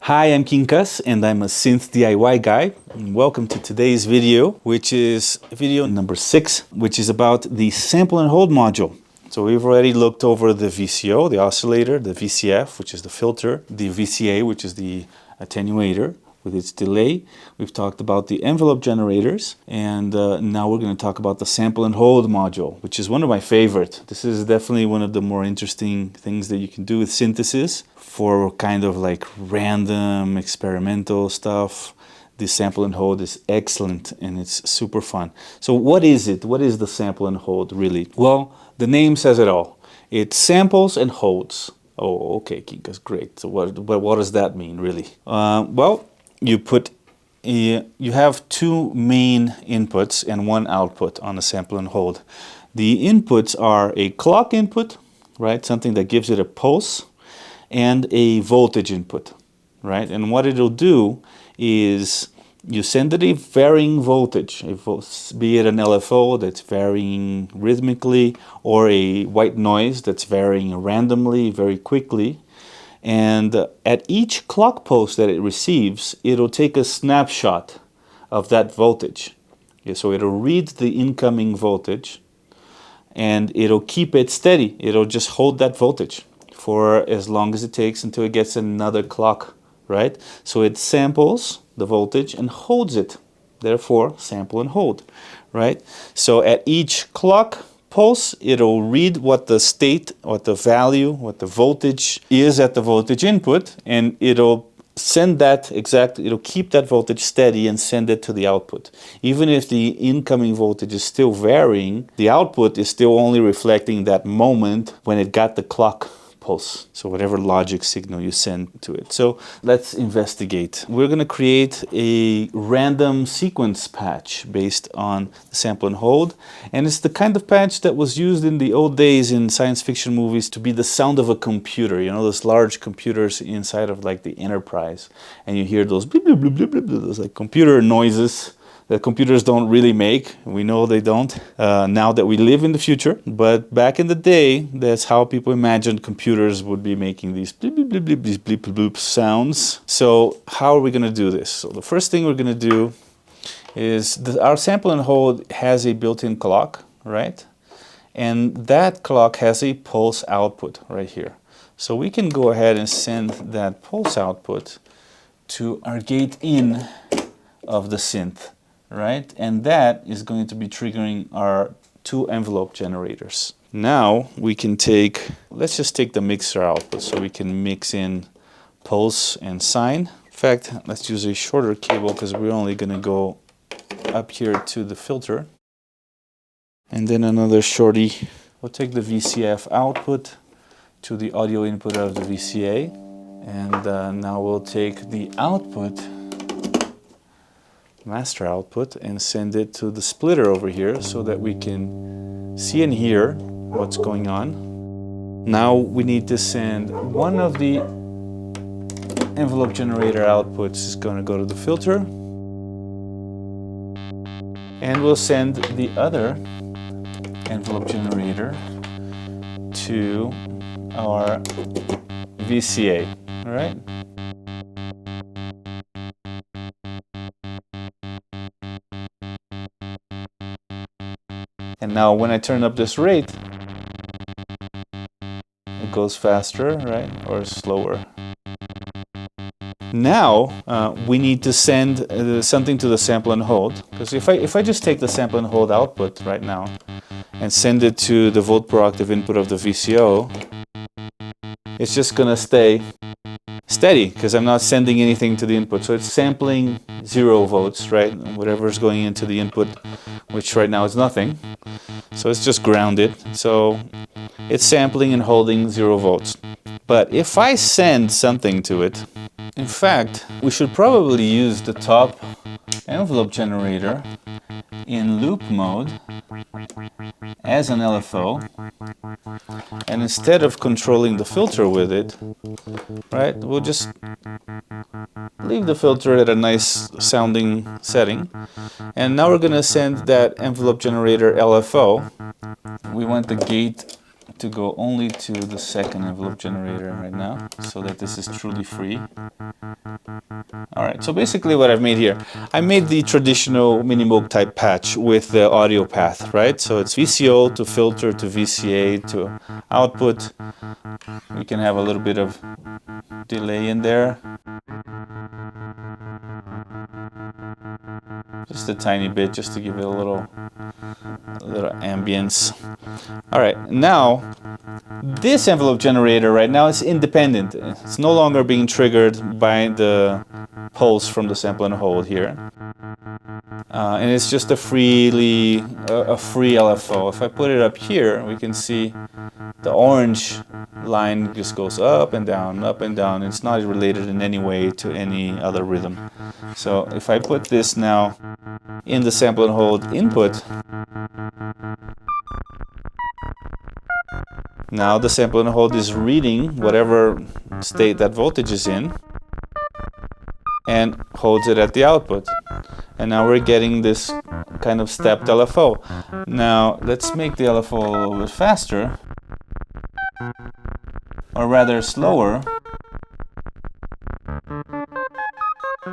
Hi, I'm Kinkas and I'm a synth DIY guy. And welcome to today's video, which is video number 6, which is about the sample and hold module. So we've already looked over the VCO, the oscillator, the VCF, which is the filter, the VCA, which is the attenuator with its delay. We've talked about the envelope generators, and now we're going to talk about the sample and hold module, which is one of my favorite. This is definitely one of the more interesting things that you can do with synthesis for kind of like random experimental stuff. The sample and hold is excellent and it's super fun. So what is it? What is the sample and hold really? Well, the name says it all. It samples and holds. Oh, okay, Kinkas, great. So what does that mean really? Well, you have two main inputs and one output on a sample and hold. The inputs are a clock input, right? Something that gives it a pulse, and a voltage input, right? And what it'll do is you send it a varying voltage, be it an LFO that's varying rhythmically or a white noise that's varying randomly, very quickly. And at each clock pulse that it receives, it'll take a snapshot of that voltage. Yeah, so it'll read the incoming voltage and it'll keep it steady. It'll just hold that voltage for as long as it takes until it gets another clock, right? So it samples the voltage and holds it. Therefore, sample and hold, right? So at each clock pulse, it'll read what the state, what the value, what the voltage is at the voltage input, and it'll send that it'll keep that voltage steady and send it to the output. Even if the incoming voltage is still varying, the output is still only reflecting that moment when it got the clock pulse. So whatever logic signal you send to it. So let's investigate. We're going to create a random sequence patch based on the sample and hold. And it's the kind of patch that was used in the old days in science fiction movies to be the sound of a computer. You know, those large computers inside of like the Enterprise. And you hear those bleep, bleep, bleep, bleep, bleep, those like computer noises that computers don't really make. We know they don't now that we live in the future, but back in the day, that's how people imagined computers would be making these bleep, bleep, bleep, bleep, these bleep, bleep, bleep sounds. So how are we going to do this? So the first thing we're going to do is our sample and hold has a built-in clock, right? And that clock has a pulse output right here. So we can go ahead and send that pulse output to our gate in of the synth. Right? And that is going to be triggering our two envelope generators. Now we can let's just take the mixer output so we can mix in pulse and sine. In fact, let's use a shorter cable because we're only going to go up here to the filter. And then another shorty. We'll take the VCF output to the audio input of the VCA. And now we'll take the output, master output, and send it to the splitter over here so that we can see and hear what's going on. Now we need to send one of the envelope generator outputs is going to go to the filter, and we'll send the other envelope generator to our VCA. All right. And now when I turn up this rate, it goes faster, right? Or slower. Now we need to send something to the sample and hold. Because if I just take the sample and hold output right now and send it to the volt per octave input of the VCO, it's just going to stay steady because I'm not sending anything to the input. So it's sampling 0 volts, right? Whatever's going into the input, which right now is nothing. So it's just grounded. So it's sampling and holding 0 volts. But if I send something to it, in fact, we should probably use the top envelope generator in loop mode as an LFO. And instead of controlling the filter with it, right, we'll just leave the filter at a nice sounding setting. And now we're going to send that envelope generator LFO. We want the gate to go only to the second envelope generator right now, so that this is truly free. Alright, so basically what I've made here, I made the traditional Minimoog type patch with the audio path, right? So it's VCO to filter to VCA to output. We can have a little bit of delay in there. Just a tiny bit, just to give it a little ambience. Alright, now this envelope generator right now is independent. It's no longer being triggered by the pulse from the sample and hold here. And it's just a free LFO. If I put it up here, we can see the orange line just goes up and down, up and down. It's not related in any way to any other rhythm. So if I put this now in the sample and hold input, now the sample and hold is reading whatever state that voltage is in and holds it at the output. And now we're getting this kind of stepped LFO. Now let's make the LFO a little bit faster, or rather slower.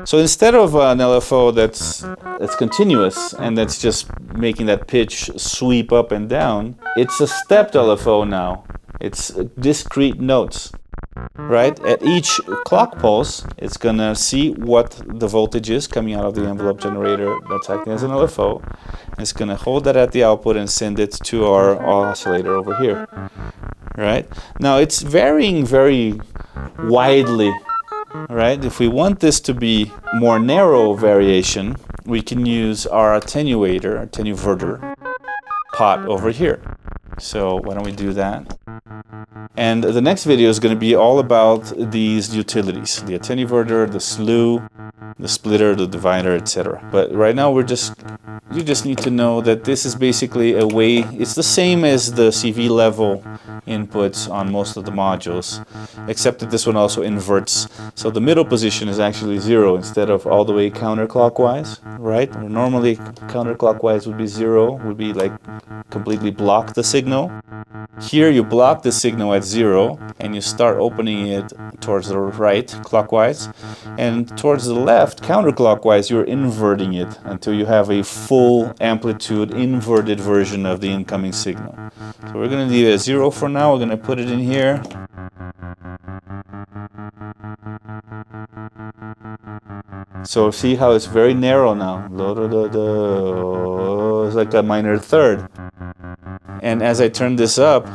So instead of an LFO that's continuous and that's just making that pitch sweep up and down, it's a stepped LFO now. It's discrete notes, right? At each clock pulse, it's gonna see what the voltage is coming out of the envelope generator that's acting as an LFO. It's gonna hold that at the output and send it to our oscillator over here, right? Now it's varying very widely. Right? If we want this to be more narrow variation, we can use our attenuverter pot over here. So why don't we do that? And the next video is going to be all about these utilities, the attenuverter, the slew, the splitter, the divider, etc. But right now you just need to know that this is basically a way, it's the same as the CV level inputs on most of the modules, except that this one also inverts. So the middle position is actually 0 instead of all the way counterclockwise, right? Or normally counterclockwise would be 0, would be like completely block the signal. Here you block the signal at 0 and you start opening it towards the right clockwise, and towards the left counterclockwise you're inverting it until you have a full amplitude inverted version of the incoming signal. So we're going to leave it at 0 for now. We're going to put it in here. So see how it's very narrow now. It's like a minor third. And as I turn this up,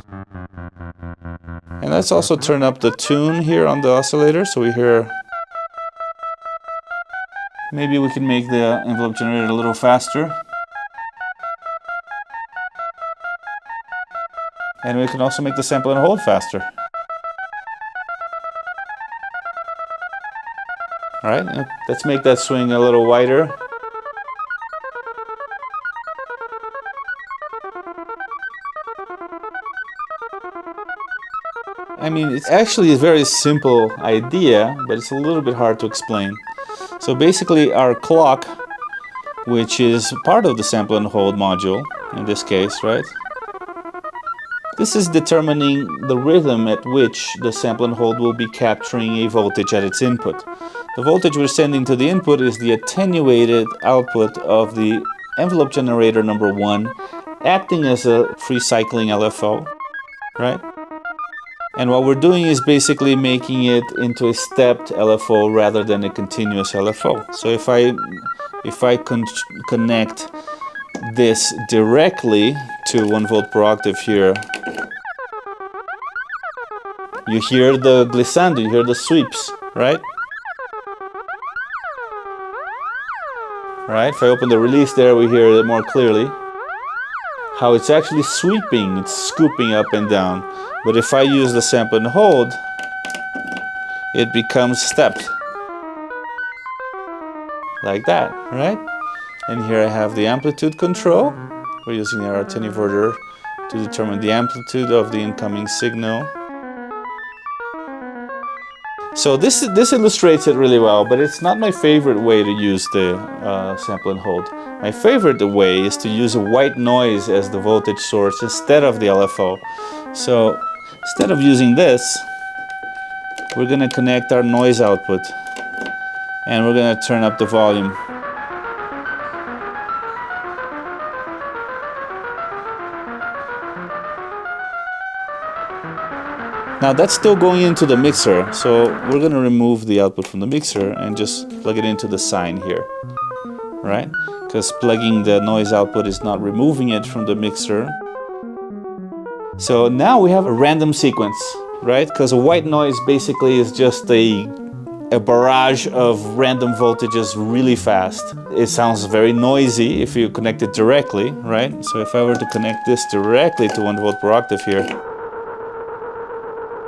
and let's also turn up the tune here on the oscillator so we hear. Maybe we can make the envelope generator a little faster. And we can also make the sample and hold faster. Alright, let's make that swing a little wider. I mean, it's actually a very simple idea, but it's a little bit hard to explain. So basically our clock, which is part of the sample and hold module, in this case, right? This is determining the rhythm at which the sample and hold will be capturing a voltage at its input. The voltage we're sending to the input is the attenuated output of the envelope generator number 1, acting as a free cycling LFO, right? And what we're doing is basically making it into a stepped LFO rather than a continuous LFO. So if I connect this directly to 1 volt per octave here, you hear the glissando, you hear the sweeps, right? Right? If I open the release there, we hear it more clearly. How it's actually sweeping, it's scooping up and down. But if I use the sample and hold, it becomes stepped. Like that, right? And here I have the amplitude control. We're using our attenuverter to determine the amplitude of the incoming signal. So this illustrates it really well, but it's not my favorite way to use the sample and hold. My favorite way is to use a white noise as the voltage source instead of the LFO. So instead of using this, we're going to connect our noise output. and we're gonna turn up the volume. Now that's still going into the mixer, so we're gonna remove the output from the mixer and just plug it into the sine here, right? Because plugging the noise output is not removing it from the mixer. So now we have a random sequence, right? Because a white noise basically is just a barrage of random voltages really fast. It sounds very noisy if you connect it directly, right? So if I were to connect this directly to 1 volt per octave here,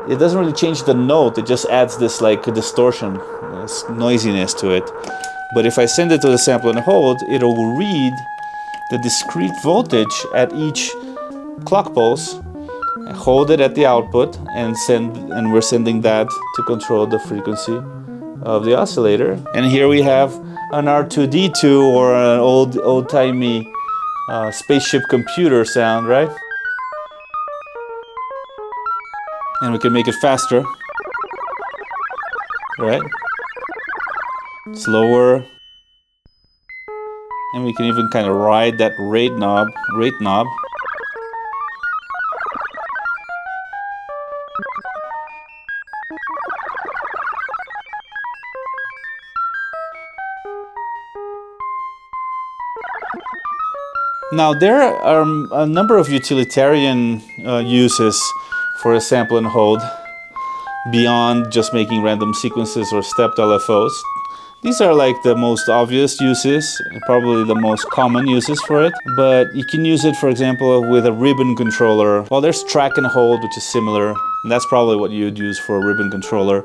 it doesn't really change the note, it just adds this like distortion, this noisiness to it. But if I send it to the sample and hold, it'll read the discrete voltage at each clock pulse, hold it at the output, and we're sending that to control the frequency of the oscillator. And here we have an R2D2 or an old-timey spaceship computer sound, right? And we can make it faster, right? Slower. And we can even kind of ride that rate knob. Now there are a number of utilitarian uses for a sample and hold beyond just making random sequences or stepped LFOs. These are like the most obvious uses, probably the most common uses for it, but you can use it, for example, with a ribbon controller. Well, there's track and hold, which is similar, and that's probably what you'd use for a ribbon controller,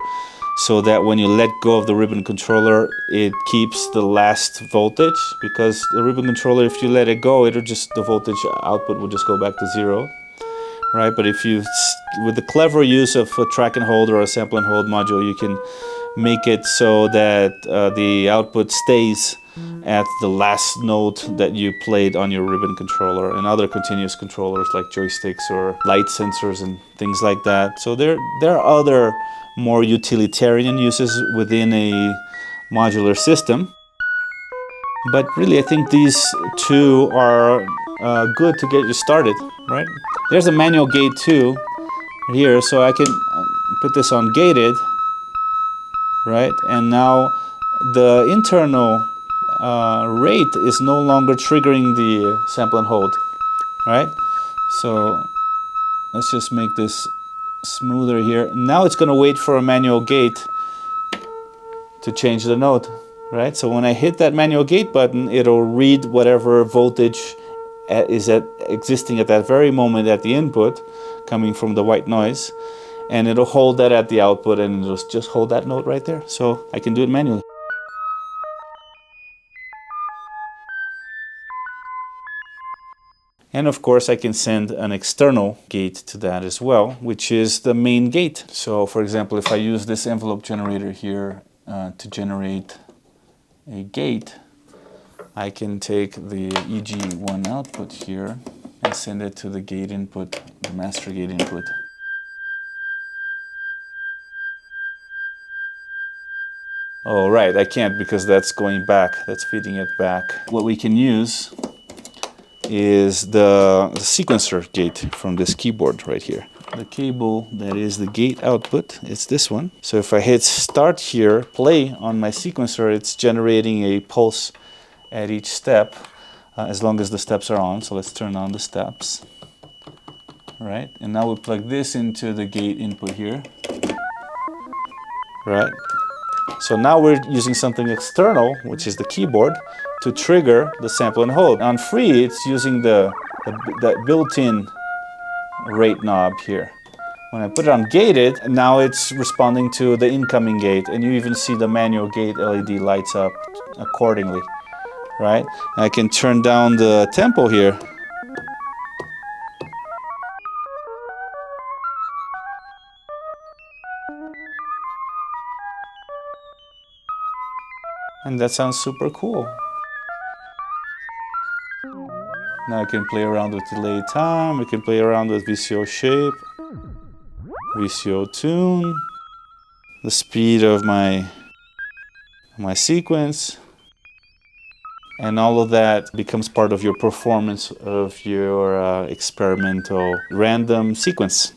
so that when you let go of the ribbon controller, it keeps the last voltage, because the ribbon controller, if you let it go, the voltage output will just go back to 0. Right, but if you, with the clever use of a track and hold or a sample and hold module, you can make it so that the output stays at the last note that you played on your ribbon controller and other continuous controllers like joysticks or light sensors and things like that. So there are other more utilitarian uses within a modular system. But really, I think these two are good to get you started, right? There's a manual gate too here, so I can put this on gated, right? And now the internal rate is no longer triggering the sample and hold, right? So let's just make this smoother here. Now it's going to wait for a manual gate to change the note, right? So when I hit that manual gate button, it'll read whatever voltage is existing at that very moment at the input, coming from the white noise, and it'll hold that at the output, and it'll just hold that note right there. So I can do it manually. And of course I can send an external gate to that as well, which is the main gate. So for example, if I use this envelope generator here to generate a gate, I can take the EG1 output here and send it to the gate input, the master gate input. Oh right, I can't because that's going back, that's feeding it back. What we can use is the sequencer gate from this keyboard right here. The cable that is the gate output, it's this one. So if I hit start here, play on my sequencer, it's generating a pulse at each step, as long as the steps are on. So let's turn on the steps. Right, and now we plug this into the gate input here. Right, so now we're using something external, which is the keyboard, to trigger the sample and hold. On free, it's using the built-in rate knob here. When I put it on gated, now it's responding to the incoming gate, and you even see the manual gate LED lights up accordingly, right? And I can turn down the tempo here. And that sounds super cool. Now I can play around with delay time, I can play around with VCO shape, VCO tune, the speed of my my sequence, and all of that becomes part of your performance of your experimental random sequence,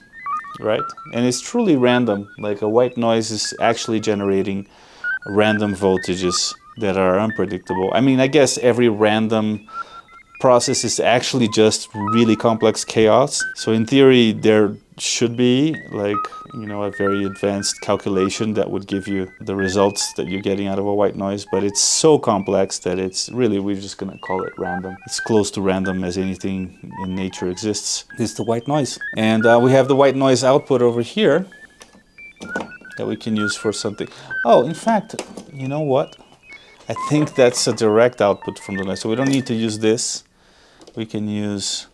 right? And it's truly random. Like a white noise is actually generating random voltages that are unpredictable. I mean, I guess every random process is actually just really complex chaos. So in theory, there should be like, you know, a very advanced calculation that would give you the results that you're getting out of a white noise, but it's so complex that it's really, we're just gonna call it random. It's close to random as anything in nature exists. It's the white noise. And we have the white noise output over here that we can use for something. Oh, in fact, you know what? I think that's a direct output from the noise. So we don't need to use this. We can use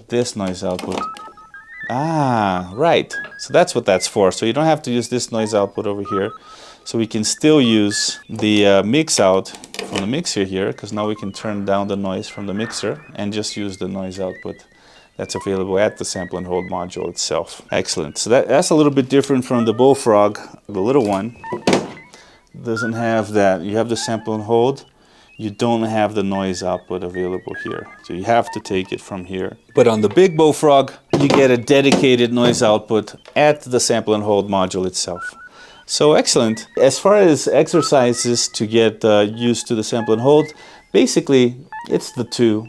this noise output. Ah, right. So that's what that's for. So you don't have to use this noise output over here. So we can still use the mix out from the mixer here, because now we can turn down the noise from the mixer and just use the noise output that's available at the sample and hold module itself. Excellent. So that's a little bit different from the Bullfrog. The little one doesn't have that. You have the sample and hold. You don't have the noise output available here. So you have to take it from here. But on the big Bullfrog, you get a dedicated noise output at the sample and hold module itself. So excellent. As far as exercises to get used to the sample and hold, basically it's the two.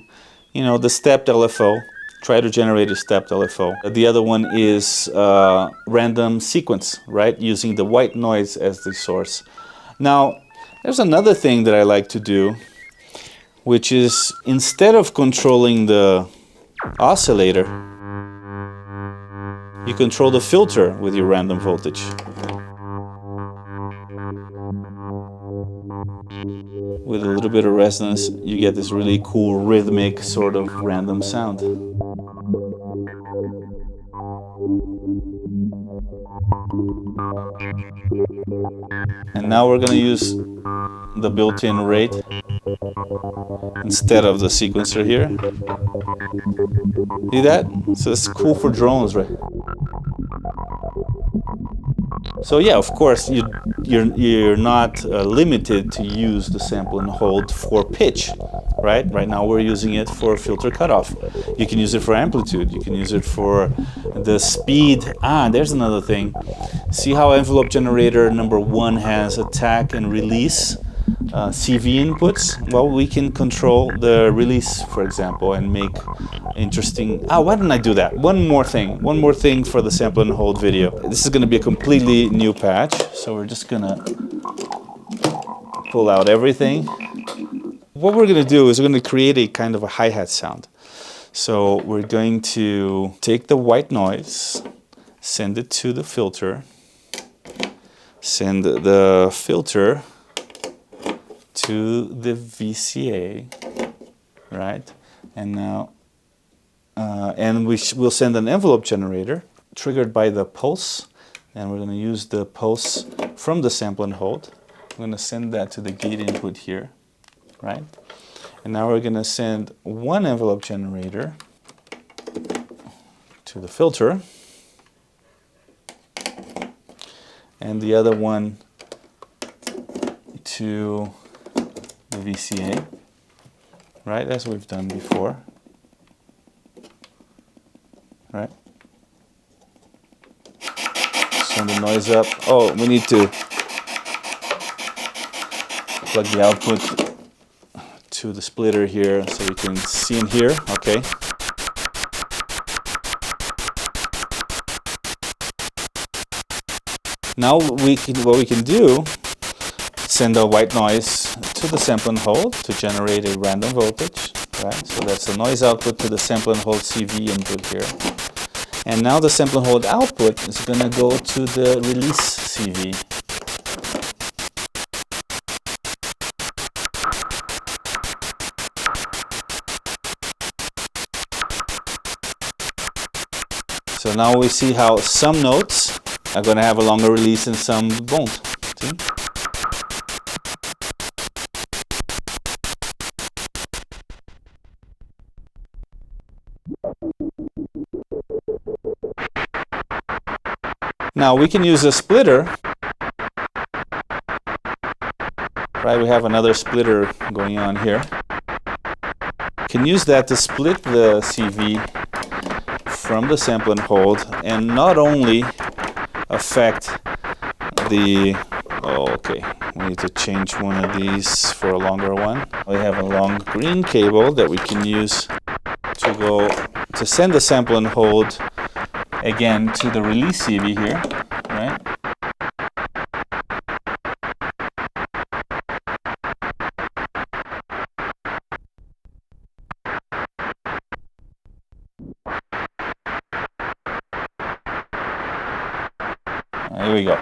You know, the stepped LFO. Try to generate a stepped LFO. The other one is random sequence, right? Using the white noise as the source. Now, there's another thing that I like to do, which is instead of controlling the oscillator, you control the filter with your random voltage. With a little bit of resonance, you get this really cool rhythmic sort of random sound. And now we're going to use the built-in rate instead of the sequencer here. See that? So it's cool for drones, right? So yeah, of course, you're not limited to use the sample and hold for pitch, right? Right now we're using it for filter cutoff. You can use it for amplitude. You can use it for the speed. Ah, there's another thing. See how envelope generator number 1 has attack and release CV inputs? Well, we can control the release, for example, and make interesting... Ah, why didn't I do that? One more thing for the sample and hold video. This is going to be a completely new patch, so we're just going to pull out everything. What we're going to do is we're going to create a kind of a hi-hat sound. So we're going to take the white noise, send it to the filter, send the filter to the VCA, right? And now, and we'll send an envelope generator triggered by the pulse, and we're going to use the pulse from the sample and hold. I'm going to send that to the gate input here, right? And now we're going to send one envelope generator to the filter, and the other one to the VCA, right, as we've done before, right? Send the noise up. Oh, we need to plug the output to the splitter here so we can see and hear, okay. Now what we can do, send a white noise to the sample and hold to generate a random voltage, right? So that's the noise output to the sample and hold CV input here. And now the sample and hold output is going to go to the release CV. So now we see how some notes are going to have a longer release and some won't. See? Now we can use a splitter Right, we have another splitter going on here. Can use that to split the CV from the sample and hold, and not only affect the, oh, okay, we need to change one of these for a longer one. We have a long green cable that we can use to go to send the sample and hold again to the release CV here, right? Here we go.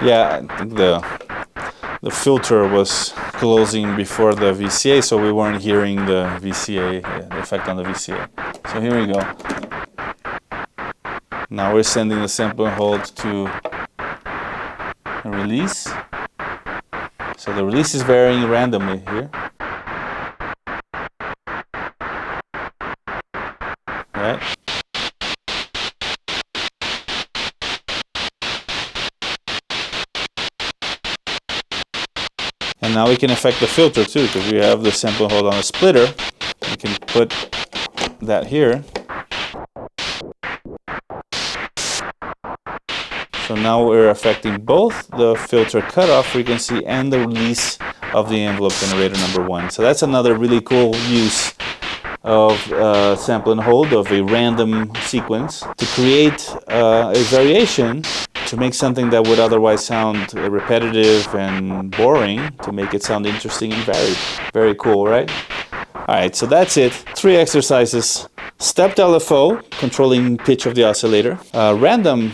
Yeah, I think the filter was closing before the VCA, so we weren't hearing the VCA, the effect on the VCA. So here we go. Now we're sending the sample and hold to a release. So the release is varying randomly here. Right? And now we can affect the filter too, because we have the sample and hold on a splitter. We can put that here. So now we're affecting both the filter cutoff frequency and the release of the envelope generator number 1. So that's another really cool use of sample and hold, of a random sequence, to create a variation, to make something that would otherwise sound repetitive and boring, to make it sound interesting and varied. Very cool, right? Alright, so that's it. 3 exercises. Stepped LFO, controlling pitch of the oscillator. Random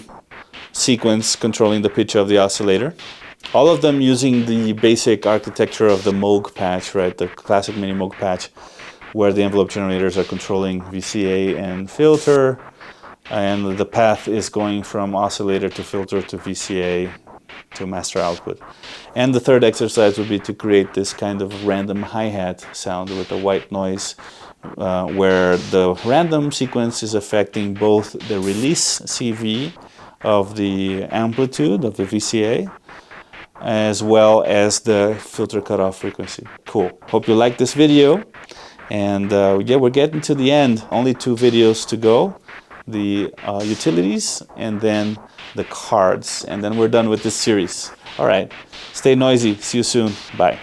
sequence, controlling the pitch of the oscillator. All of them using the basic architecture of the Moog patch, right? The classic mini Moog patch, where the envelope generators are controlling VCA and filter, and the path is going from oscillator to filter to VCA to master output. And the third exercise would be to create this kind of random hi-hat sound with a white noise, where the random sequence is affecting both the release CV of the amplitude of the VCA, as well as the filter cutoff frequency. Cool. Hope you like this video. And yeah, we're getting to the end. Only 2 videos to go. The utilities and then the cards. And then we're done with this series. All right. Stay noisy. See you soon. Bye.